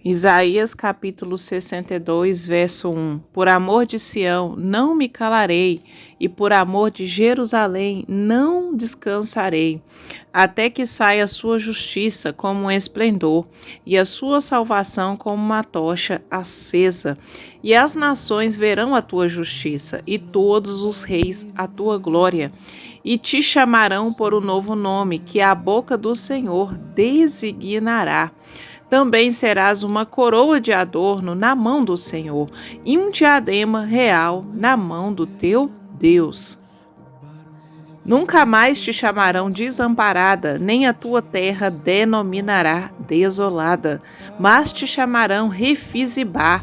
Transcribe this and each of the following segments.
Isaías capítulo 62, verso 1. Por amor de Sião não me calarei, e por amor de Jerusalém não descansarei, até que saia a sua justiça como um esplendor, e a sua salvação como uma tocha acesa. E as nações verão a tua justiça, e todos os reis a tua glória. E te chamarão por um novo nome, que a boca do Senhor designará. Também serás uma coroa de adorno na mão do Senhor, e um diadema real na mão do teu Deus. Nunca mais te chamarão desamparada, nem a tua terra denominará desolada, mas te chamarão Refizibá,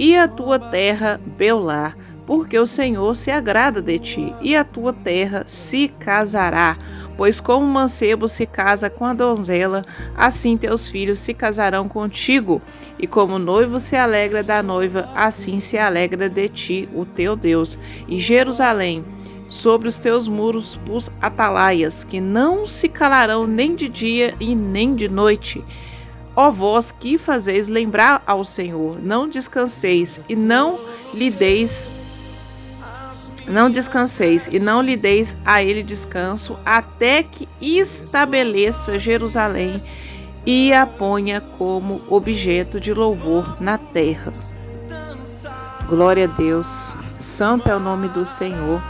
e a tua terra Beulá, porque o Senhor se agrada de ti, e a tua terra se casará. Pois como o mancebo se casa com a donzela, assim teus filhos se casarão contigo. E como o noivo se alegra da noiva, assim se alegra de ti o teu Deus. E Jerusalém, sobre os teus muros pus atalaias, que não se calarão nem de dia e nem de noite. Ó vós que fazeis lembrar ao Senhor, não descanseis e não lhe deis a ele descanso, até que estabeleça Jerusalém e a ponha como objeto de louvor na terra. Glória a Deus, santo é o nome do Senhor.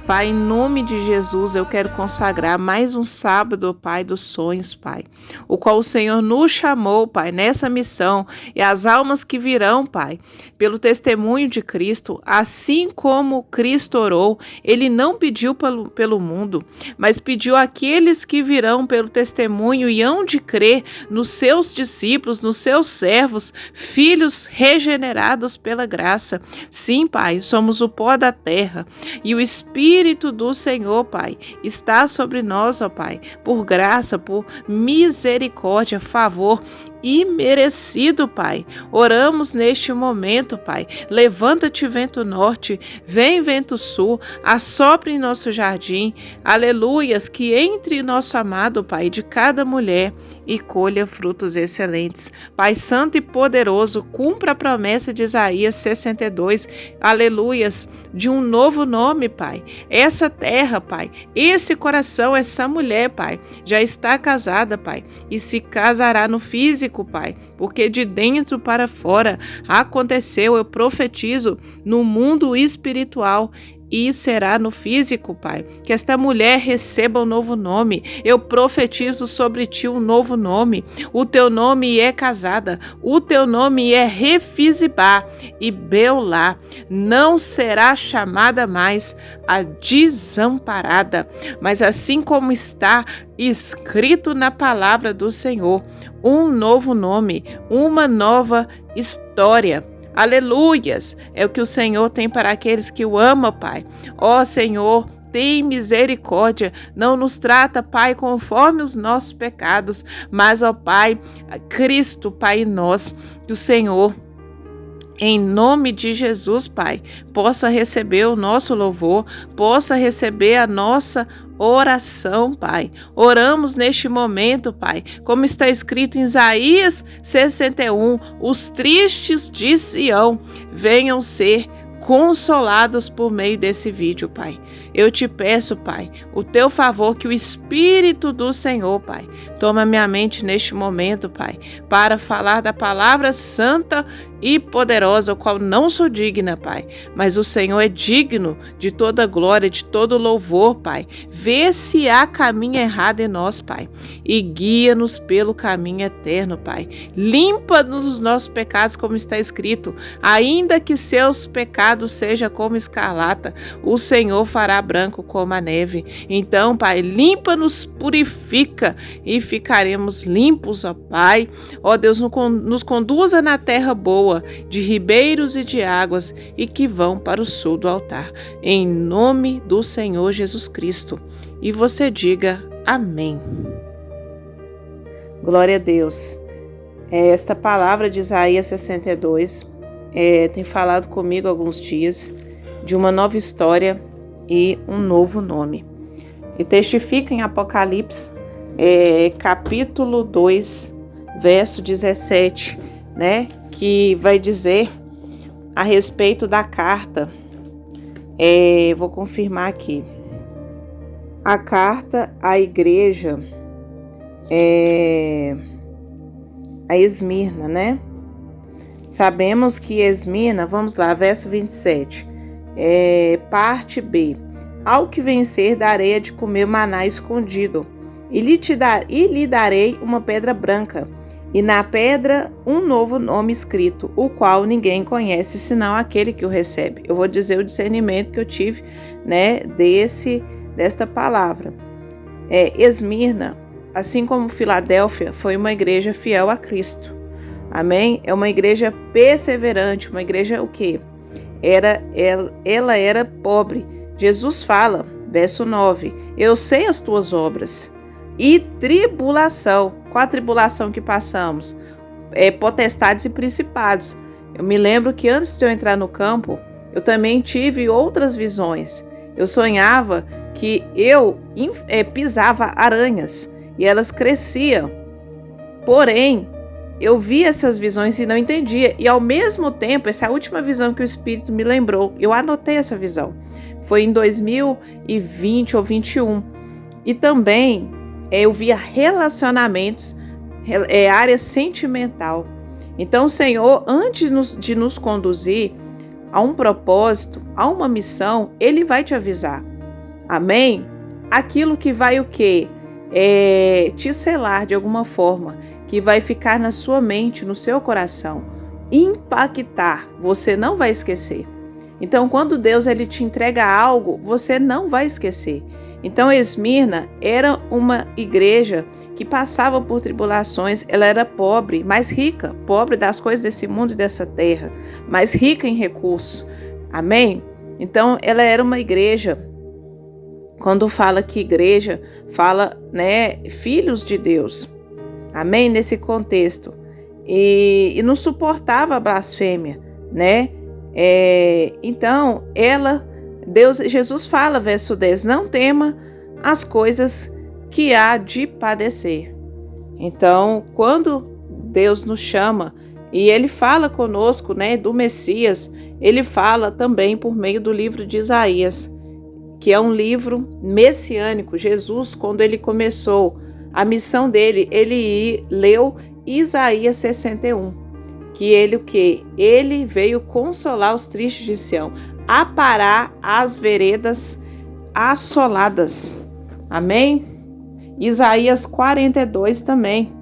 Pai, em nome de Jesus, eu quero consagrar mais um sábado, Pai, dos sonhos, Pai, o qual o Senhor nos chamou, Pai, nessa missão, e as almas que virão, Pai, pelo testemunho de Cristo, assim como Cristo orou, Ele não pediu pelo mundo, mas pediu àqueles que virão pelo testemunho e hão de crer nos seus discípulos, nos seus servos, filhos regenerados pela graça. Sim, Pai, somos o pó da terra, e o Espírito do Senhor, Pai, está sobre nós, ó Pai, por graça, por misericórdia, favor imerecido, Pai. Oramos neste momento, Pai. Levanta-te, vento norte, vem vento sul, assopra em nosso jardim, aleluias, que entre nosso amado, Pai, de cada mulher e colha frutos excelentes. Pai santo e poderoso, cumpra a promessa de Isaías 62, aleluias, de um novo nome, Pai. Essa terra, Pai, esse coração, essa mulher, Pai, já está casada, Pai, e se casará no físico, Pai, porque de dentro para fora aconteceu, eu profetizo, no mundo espiritual e será no físico, Pai, que esta mulher receba um novo nome. Eu profetizo sobre ti um novo nome. O teu nome é casada, o teu nome é Refizibá e Beulá. Não será chamada mais a desamparada, mas assim como está escrito na palavra do Senhor, um novo nome, uma nova história. Aleluias! É o que o Senhor tem para aqueles que o amam, Pai. Ó Senhor, tem misericórdia, não nos trata, Pai, conforme os nossos pecados, mas, ó Pai, Cristo, Pai, em nós, que o Senhor, em nome de Jesus, Pai, possa receber o nosso louvor, possa receber a nossa oração, Pai. Oramos neste momento, Pai, como está escrito em Isaías 61, os tristes de Sião venham ser consolados por meio desse vídeo, Pai. Eu te peço, Pai, o teu favor, que o Espírito do Senhor, Pai, toma minha mente neste momento, Pai, para falar da palavra santa e poderosa, o qual não sou digna, Pai, mas o Senhor é digno de toda glória, de todo louvor, Pai. Vê se há caminho errado em nós, Pai, e guia-nos pelo caminho eterno, Pai. Limpa-nos os nossos pecados, como está escrito, ainda que seus pecados sejam como escarlata, o Senhor fará branco como a neve. Então, Pai, limpa-nos, purifica e ficaremos limpos, ó Pai. Ó Deus, nos conduza na terra boa, de ribeiros e de águas, e que vão para o sul do altar. Em nome do Senhor Jesus Cristo. E você diga amém. Glória a Deus. Esta palavra de Isaías 62 tem falado comigo há alguns dias de uma nova história e um novo nome. E testifica em Apocalipse, capítulo 2, verso 17, né, que vai dizer a respeito da carta. Vou confirmar aqui. A carta à igreja, a Esmirna, né? Sabemos que Esmirna, vamos lá, verso 27, parte B. Ao que vencer, darei de comer maná escondido, e lhe darei uma pedra branca, e na pedra um novo nome escrito, o qual ninguém conhece, senão aquele que o recebe. Eu vou dizer o discernimento que eu tive, né, desta palavra. Esmirna, assim como Filadélfia, foi uma igreja fiel a Cristo. Amém? É uma igreja perseverante, uma igreja o quê? Ela era pobre. Jesus fala, verso 9, eu sei as tuas obras e tribulação. Qual a tribulação que passamos? Potestades e principados. Eu me lembro que antes de eu entrar no campo, eu também tive outras visões. Eu sonhava que eu pisava aranhas e elas cresciam. Porém, eu via essas visões e não entendia. E ao mesmo tempo, essa é a última visão que o Espírito me lembrou. Eu anotei essa visão. Foi em 2020 ou 2021. E também eu via relacionamentos, área sentimental. Então, o Senhor, antes de nos conduzir a um propósito, a uma missão, Ele vai te avisar. Amém? Aquilo que vai o quê? Te selar de alguma forma, que vai ficar na sua mente, no seu coração, impactar, você não vai esquecer. Então, quando Deus ele te entrega algo, você não vai esquecer. Então, Esmirna era uma igreja que passava por tribulações, ela era pobre, mas rica, pobre das coisas desse mundo e dessa terra, mas rica em recursos. Amém? Então, ela era uma igreja, quando fala que igreja, fala, né, filhos de Deus. Amém? Nesse contexto. E não suportava a blasfêmia, né? Então, Jesus fala, verso 10, não tema as coisas que há de padecer. Então, quando Deus nos chama e Ele fala conosco, né, do Messias, Ele fala também por meio do livro de Isaías, que é um livro messiânico. Jesus, quando Ele começou a missão dele, ele leu Isaías 61, que ele veio consolar os tristes de Sião, aparar as veredas assoladas. Amém? Isaías 42 também.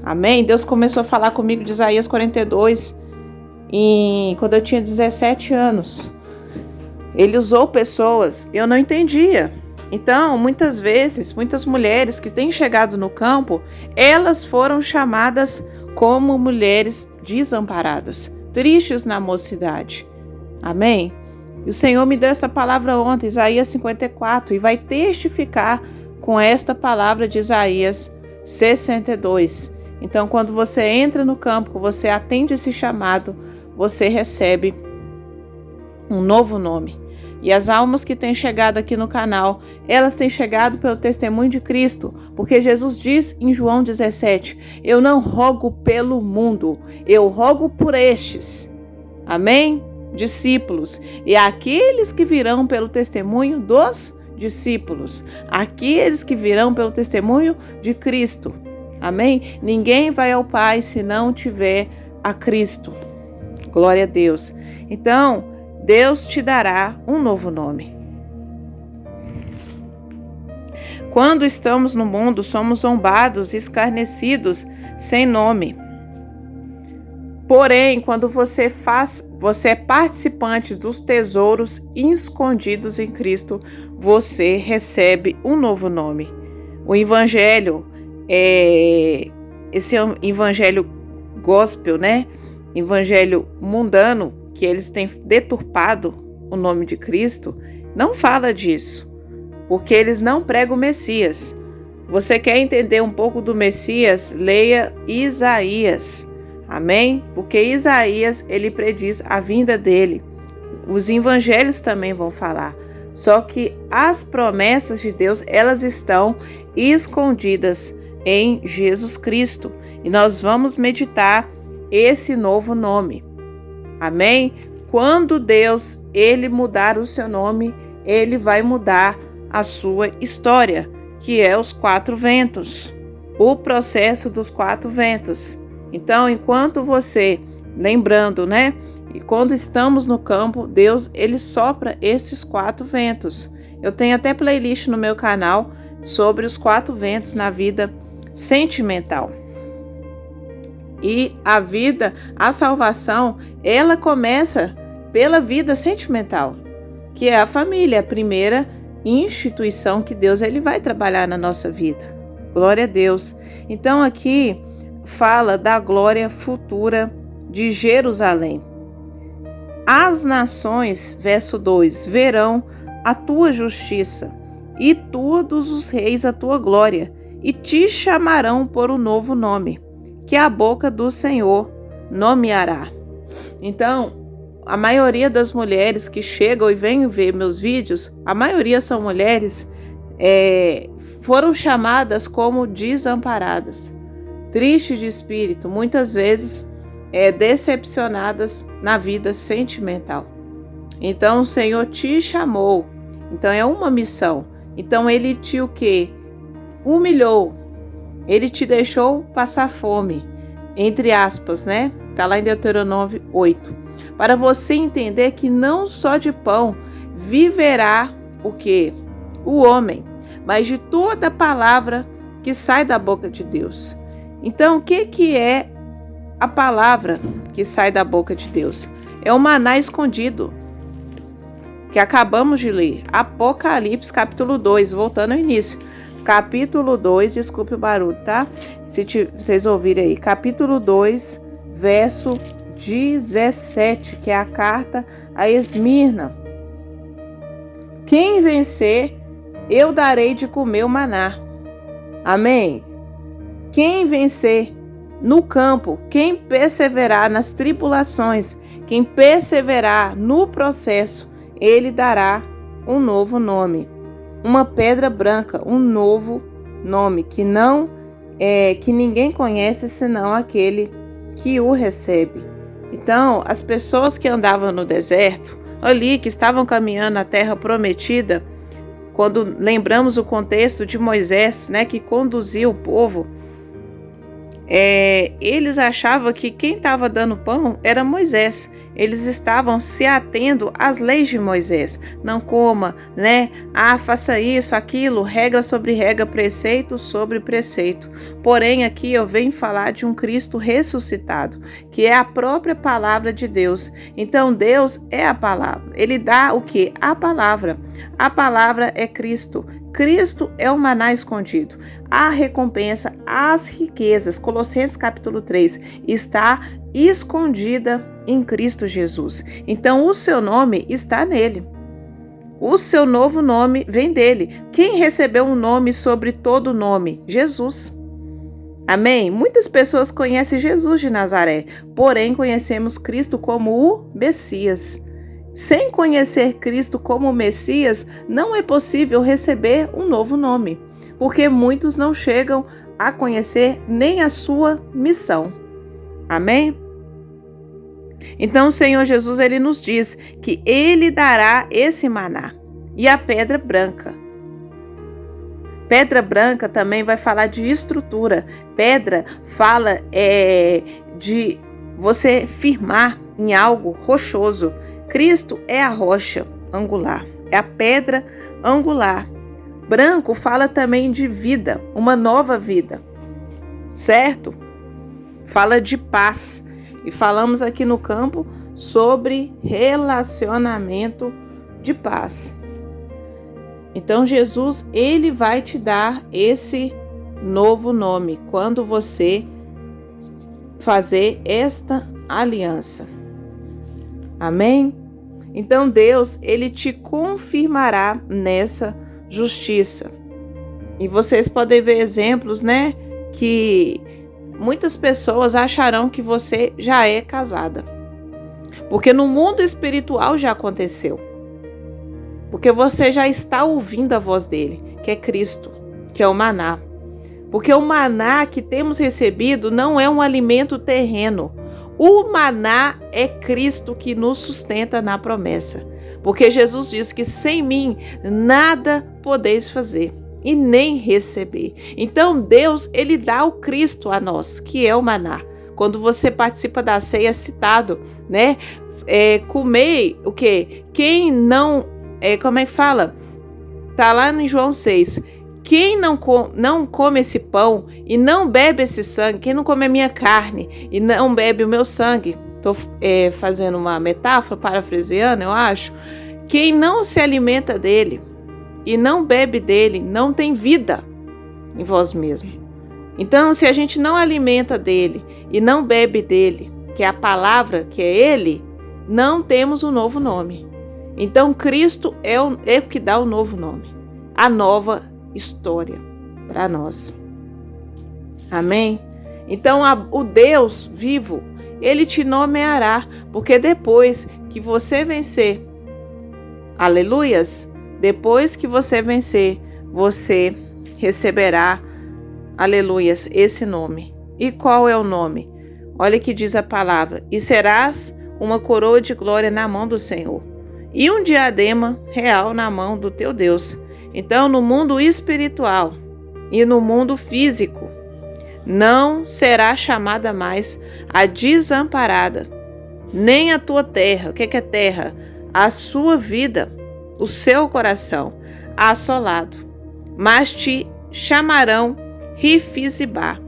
Amém? Deus começou a falar comigo de Isaías 42 quando eu tinha 17 anos. Ele usou pessoas, eu não entendia. Então, muitas vezes, muitas mulheres que têm chegado no campo, elas foram chamadas como mulheres desamparadas, tristes na mocidade. Amém? E o Senhor me deu esta palavra ontem, Isaías 54, e vai testificar com esta palavra de Isaías 62. Então, quando você entra no campo, você atende esse chamado, você recebe um novo nome. E as almas que têm chegado aqui no canal, elas têm chegado pelo testemunho de Cristo, porque Jesus diz em João 17, eu não rogo pelo mundo, eu rogo por estes. Amém? Discípulos. E aqueles que virão pelo testemunho dos discípulos, aqueles que virão pelo testemunho de Cristo. Amém? Ninguém vai ao Pai se não tiver a Cristo. Glória a Deus. Então, Deus te dará um novo nome. Quando estamos no mundo, somos zombados, escarnecidos, sem nome. Porém, quando você é participante dos tesouros escondidos em Cristo, você recebe um novo nome. O evangelho, esse evangelho gospel, né? Evangelho mundano, que eles têm deturpado o nome de Cristo, não fala disso, porque eles não pregam o Messias. Você quer entender um pouco do Messias? Leia Isaías, amém? Porque Isaías, ele prediz a vinda dele. Os evangelhos também vão falar, só que as promessas de Deus, elas estão escondidas em Jesus Cristo, e nós vamos meditar esse novo nome. Amém? Quando Deus, ele mudar o seu nome, ele vai mudar a sua história, que é os 4 ventos, o processo dos 4 ventos. Então, enquanto você, lembrando, né? E quando estamos no campo, Deus, ele sopra esses 4 ventos. Eu tenho até playlist no meu canal sobre os 4 ventos na vida sentimental. E a vida, a salvação, ela começa pela vida sentimental, que é a família, a primeira instituição que Deus ele vai trabalhar na nossa vida. Glória a Deus. Então aqui fala da glória futura de Jerusalém. As nações, verso 2, verão a tua justiça e todos os reis a tua glória e te chamarão por um novo nome, que a boca do Senhor nomeará. Então, a maioria das mulheres que chegam e vêm ver meus vídeos, a maioria são mulheres, foram chamadas como desamparadas, tristes de espírito, muitas vezes decepcionadas na vida sentimental. Então o Senhor te chamou, então é uma missão. Então ele te o quê? Humilhou, ele te deixou passar fome, entre aspas, né? Está lá em Deuteronômio 8. Para você entender que não só de pão viverá o quê? O homem, mas de toda palavra que sai da boca de Deus. Então, o que é a palavra que sai da boca de Deus? É o maná escondido, que acabamos de ler. Apocalipse, capítulo 2, voltando ao início. Capítulo 2, desculpe o barulho, tá? Se vocês ouvirem aí. Capítulo 2, verso 17, que é a carta a Esmirna. Quem vencer, eu darei de comer o maná. Amém? Quem vencer no campo, quem perseverar nas tribulações, quem perseverar no processo, ele dará um novo nome, uma pedra branca, um novo nome que que ninguém conhece senão aquele que o recebe. Então, as pessoas que andavam no deserto, ali que estavam caminhando na terra prometida, quando lembramos o contexto de Moisés, né, que conduziu o povo, eles achavam que quem estava dando pão era Moisés. Eles estavam se atendo às leis de Moisés. Não coma, né? Faça isso, aquilo, regra sobre regra, preceito sobre preceito. Porém, aqui eu venho falar de um Cristo ressuscitado, que é a própria palavra de Deus. Então, Deus é a palavra. Ele dá o quê? A palavra. A palavra é Cristo. Cristo é o maná escondido. A recompensa, as riquezas, Colossenses capítulo 3, está escondida em Cristo Jesus. Então o seu nome está nele. O seu novo nome vem dele. Quem recebeu um nome sobre todo nome? Jesus. Amém? Muitas pessoas conhecem Jesus de Nazaré, porém conhecemos Cristo como o Messias. Sem conhecer Cristo como o Messias, não é possível receber um novo nome, porque muitos não chegam a conhecer nem a sua missão. Amém? Então o Senhor Jesus, ele nos diz que ele dará esse maná e a pedra branca. Pedra branca também vai falar de estrutura. Pedra fala de você firmar em algo rochoso. Cristo é a rocha angular, é a pedra angular. Branco fala também de vida, uma nova vida, certo? Fala de paz. E falamos aqui no campo sobre relacionamento de paz. Então Jesus, ele vai te dar esse novo nome quando você fazer esta aliança. Amém? Então Deus, ele te confirmará nessa justiça. E vocês podem ver exemplos, né? Que muitas pessoas acharão que você já é casada. Porque no mundo espiritual já aconteceu. Porque você já está ouvindo a voz dele, que é Cristo, que é o maná. Porque o maná que temos recebido não é um alimento terreno. O maná é Cristo que nos sustenta na promessa. Porque Jesus diz que sem mim nada podeis fazer e nem receber. Então Deus, ele dá o Cristo a nós, que é o maná. Quando você participa da ceia é citado, né? Comer o quê? Quem não, como é que fala? Tá lá em João 6. Quem não come esse pão e não bebe esse sangue, quem não come a minha carne e não bebe o meu sangue, estou fazendo uma metáfora, parafraseando, eu acho, quem não se alimenta dele e não bebe dele, não tem vida em vós mesmo. Então, se a gente não alimenta dele e não bebe dele, que é a palavra, que é ele, não temos um novo nome. Então, Cristo é o que dá o novo nome, a nova história para nós. Amém? Então, o Deus vivo, ele te nomeará, porque depois que você vencer, aleluias, depois que você vencer, você receberá, aleluias, esse nome. E qual é o nome? Olha que diz a palavra: e serás uma coroa de glória na mão do Senhor, e um diadema real na mão do teu Deus. Então, no mundo espiritual e no mundo físico, não será chamada mais a desamparada, nem a tua terra. O que é terra? A sua vida, o seu coração, assolado, mas te chamarão Rifizibá.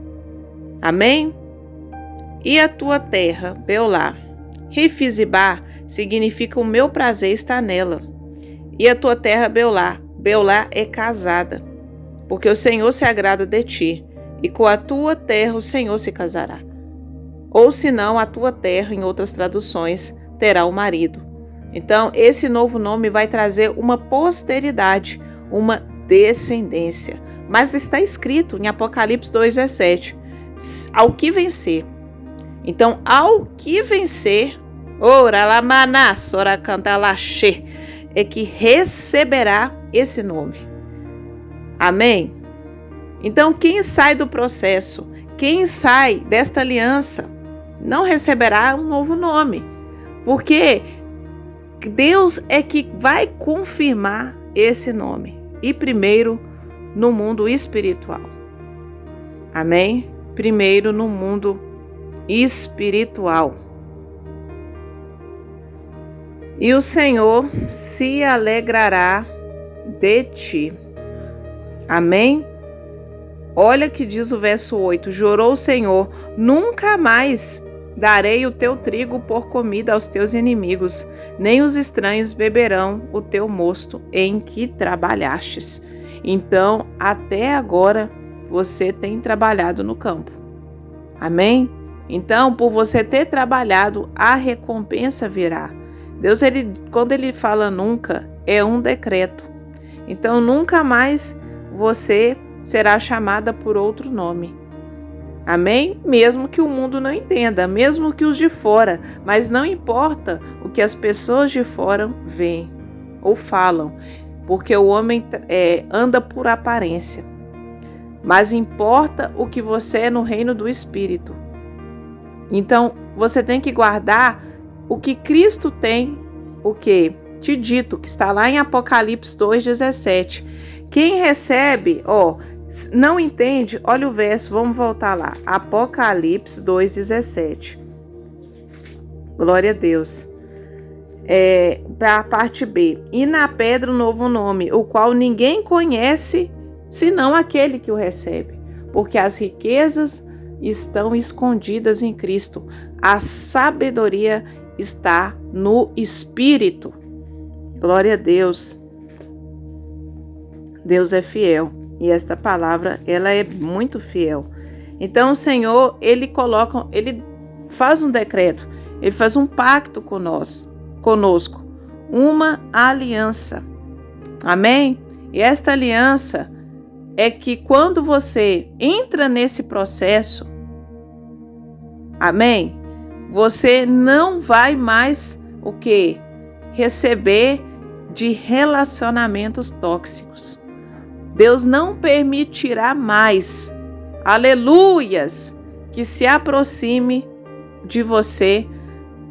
Amém? E a tua terra, Beolá. Rifizibá significa o meu prazer está nela. E a tua terra, Beolá. Beolá é casada, porque o Senhor se agrada de ti, e com a tua terra o Senhor se casará. Ou senão, a tua terra, em outras traduções, terá o marido. Então, esse novo nome vai trazer uma posteridade, uma descendência. Mas está escrito em Apocalipse 2,17, ao que vencer. Então, ao que vencer, ora lá manás, ora canta laxê, é que receberá esse nome. Amém? Então, quem sai do processo, quem sai desta aliança, não receberá um novo nome, porque Deus é que vai confirmar esse nome, e primeiro no mundo espiritual. Amém? Primeiro no mundo espiritual. E o Senhor se alegrará de ti. Amém? Olha que diz o verso 8: jurou o Senhor, nunca mais darei o teu trigo por comida aos teus inimigos, nem os estranhos beberão o teu mosto em que trabalhastes. Então, até agora, você tem trabalhado no campo. Amém? Então, por você ter trabalhado, a recompensa virá. Deus, quando ele fala nunca, é um decreto. Então, nunca mais você será chamada por outro nome. Amém? Mesmo que o mundo não entenda, mesmo que os de fora, mas não importa o que as pessoas de fora veem ou falam, porque o homem anda por aparência. Mas importa o que você é no reino do Espírito. Então, você tem que guardar o que Cristo tem, o que te dito, que está lá em Apocalipse 2,17. Quem recebe, não entende, olha o verso, vamos voltar lá. Apocalipse 2,17. Glória a Deus. Para a parte B. E na pedra um novo nome, o qual ninguém conhece, senão aquele que o recebe. Porque as riquezas estão escondidas em Cristo. A sabedoria está no Espírito. Glória a Deus. Deus é fiel. E esta palavra, ela é muito fiel. Então o Senhor, ele faz um decreto, ele faz um pacto conosco, uma aliança. Amém? E esta aliança é que quando você entra nesse processo, amém? Você não vai mais receber de relacionamentos tóxicos. Deus não permitirá mais, aleluias, que se aproxime de você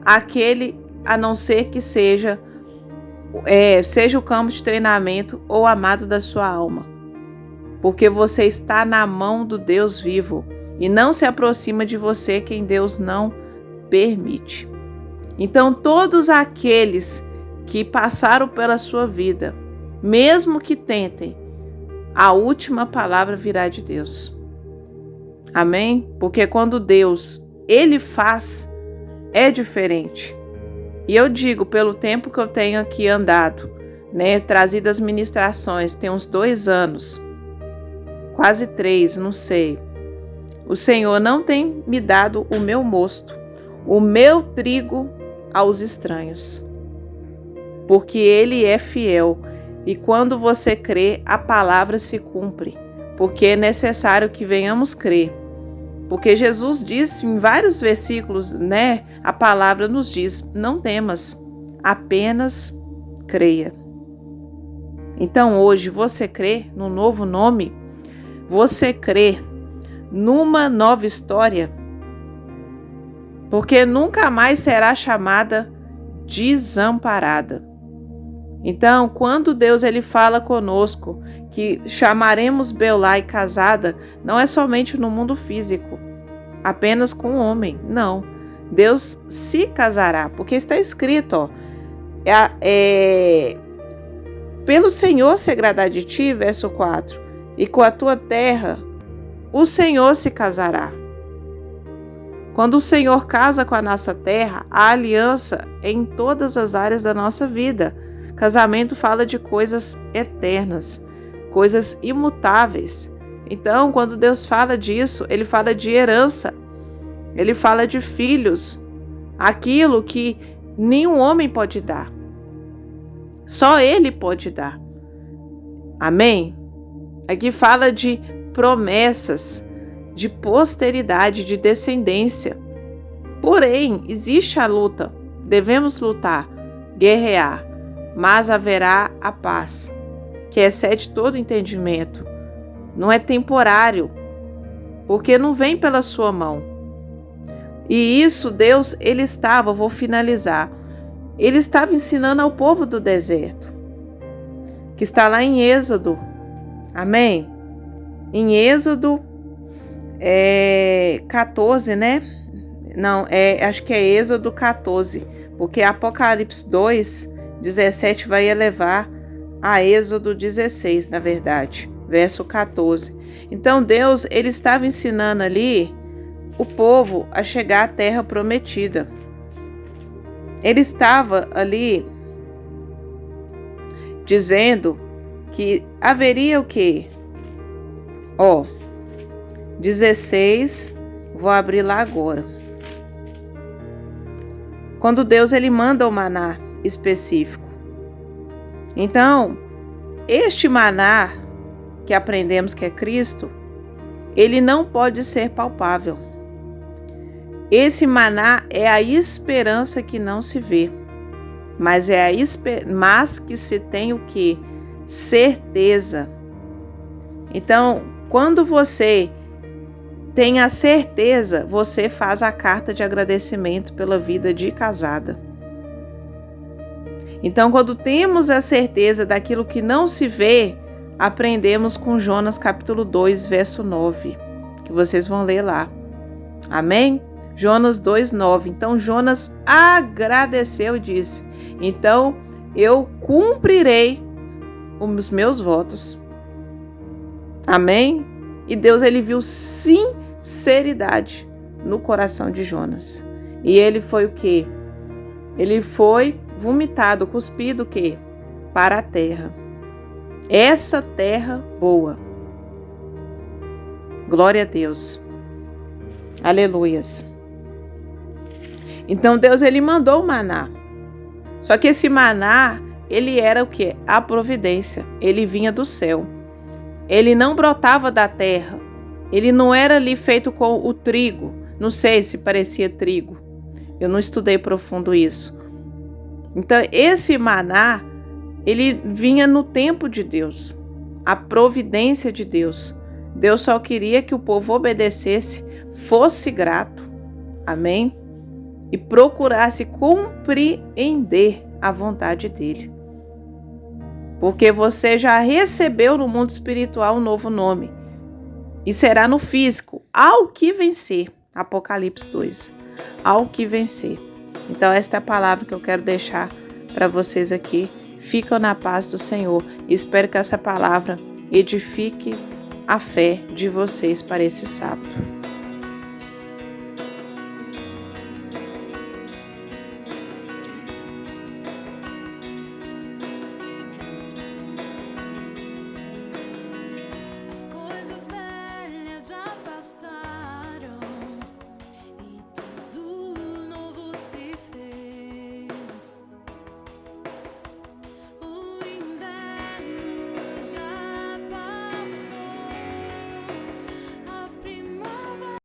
aquele, a não ser que seja o campo de treinamento ou amado da sua alma. Porque você está na mão do Deus vivo e não se aproxima de você quem Deus não permite. Então, todos aqueles que passaram pela sua vida, mesmo que tentem, a última palavra virá de Deus. Amém? Porque quando Deus, Ele faz, é diferente. E eu digo, pelo tempo que eu tenho aqui andado, trazido as ministrações, tem uns 2 anos, quase 3, não sei. O Senhor não tem me dado o meu mosto, o meu trigo aos estranhos. Porque Ele é fiel. E quando você crê, a palavra se cumpre. Porque é necessário que venhamos crer. Porque Jesus disse em vários versículos, a palavra nos diz, não temas, apenas creia. Então hoje você crê no novo nome? Você crê numa nova história? Porque nunca mais será chamada desamparada. Então, quando Deus ele fala conosco que chamaremos Beulá e casada, não é somente no mundo físico, apenas com o homem. Não, Deus se casará, porque está escrito, pelo Senhor se agradar de ti, verso 4, e com a tua terra o Senhor se casará. Quando o Senhor casa com a nossa terra, a aliança é em todas as áreas da nossa vida. Casamento fala de coisas eternas, coisas imutáveis. Então, quando Deus fala disso, Ele fala de herança, Ele fala de filhos, aquilo que nenhum homem pode dar. Só Ele pode dar. Amém? Aqui fala de promessas, de posteridade, de descendência. Porém, existe a luta, devemos lutar, guerrear, mas haverá a paz, que excede todo entendimento. Não é temporário, porque não vem pela sua mão. E isso Deus, vou finalizar, Ele estava ensinando ao povo do deserto, que está lá em Êxodo, amém? Em Êxodo 14, Não, acho que é Êxodo 14, porque Apocalipse 2, 17 vai elevar a Êxodo 16, na verdade, verso 14. Então Deus, ele estava ensinando ali o povo a chegar à terra prometida. Ele estava ali dizendo que haveria o quê? 16, vou abrir lá agora. Quando Deus ele manda o maná específico. Então, este maná que aprendemos que é Cristo, ele não pode ser palpável. Esse maná é a esperança que não se vê, mas mas que se tem o quê? Certeza. Então, quando você tem a certeza, você faz a carta de agradecimento pela vida de casada. Então, quando temos a certeza daquilo que não se vê, aprendemos com Jonas capítulo 2, verso 9, que vocês vão ler lá. Amém? Jonas 2, 9. Então, Jonas agradeceu e disse, então eu cumprirei os meus votos. Amém? E Deus, ele viu sinceridade no coração de Jonas. E ele foi o quê? Ele foi vomitado, cuspido o quê? Para a terra. Essa terra boa. Glória a Deus. Aleluias. Então Deus, ele mandou o maná. Só que esse maná, ele era o quê? A providência. Ele vinha do céu. Ele não brotava da terra. Ele não era ali feito com o trigo. Não sei se parecia trigo. Eu não estudei profundo isso. Então, esse maná, ele vinha no tempo de Deus. A providência de Deus. Deus só queria que o povo obedecesse, fosse grato. Amém? e procurasse compreender a vontade dele. Porque você já recebeu no mundo espiritual um novo nome. E será no físico, ao que vencer. Apocalipse 2. Ao que vencer. Então esta é a palavra que eu quero deixar para vocês aqui. Ficam na paz do Senhor. Espero que essa palavra edifique a fé de vocês para esse sábado.